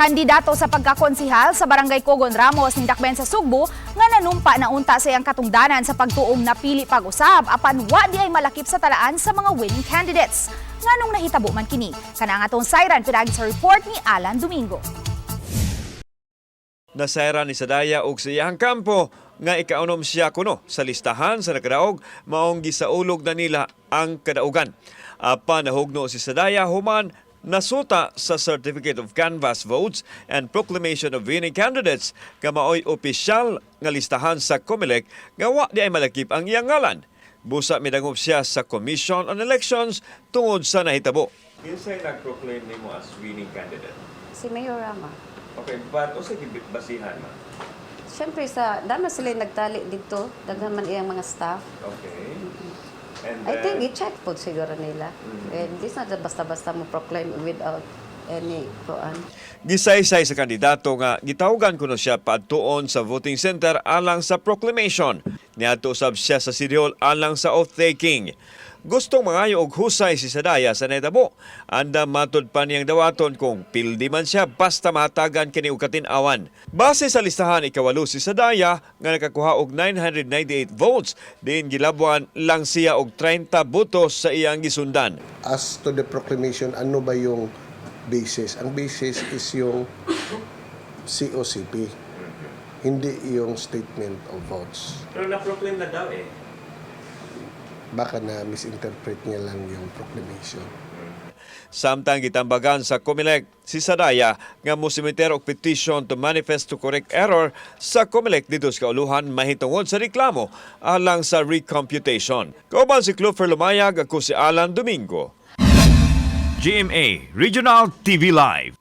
Kandidato sa pagkakonsihal sa Barangay Cogon Ramos ni Dakben sa Sugbo nga nanumpa na unta sa iyang katungdanan sa pagtuong napili pag-usab apan wa di ay malakip sa talaan sa mga winning candidates. Nganong nahitabo man kini? Kana nga atong sayran pinagi sa report ni Alan Domingo. Nasayra ni Sadaya og sa iyang kampo nga ikaunom siya kuno sa listahan sa nakadaog maong gisaulog na nila ang kadaugan. Apan nahugno si Sadaya human nasuta sa Certificate of Canvass Votes and Proclamation of Winning Candidates nga maoy opisyal nga listahan sa COMELEC nga wa di ay malakip ang iyang ngalan. Busa midangop siya sa Commission on Elections tungod sa nahitabo. Kinsay nag-proclaim nimo as winning candidate? Si Mayor Rama. Okay, but o sa basihan ma? Siyempre, dama sila nagtali dito. Daghan man iyang mga staff. Okay. And I think i-check po siguro nila. And this not basta-basta mo proclaim without any kuan. Gisaysay sa kandidato nga gitawgan kuno siya paadtuon sa voting center alang sa proclamation. Niadto usab siya sa City Hall alang sa oath-taking. Gustong mangayo og husay si Sadaya sa nahitabo. Anda matud pa niyang dawaton kung pildi man siya basta mahatagan kini og katin-awan. Base sa listahan ikawalo si Sadaya nga nakakuha og 998 votes, diin gilabuan lang siya og 30 botos sa iyang gisundan. As to the proclamation, ano ba yung basis? Ang basis is yung COCP, hindi yung statement of votes. Pero na-proclaim na daw eh. Baka na misinterpret niya lang yung proclamation. Samtang gitambagan sa COMELEC si Sadaya nga mosimiter og petition to manifest to correct error sa COMELEC dito sa kauluhan mahitungod sa reklamo alang sa recomputation. Kauban si Clover Lumayag, ako si Alan Domingo. GMA Regional TV Live.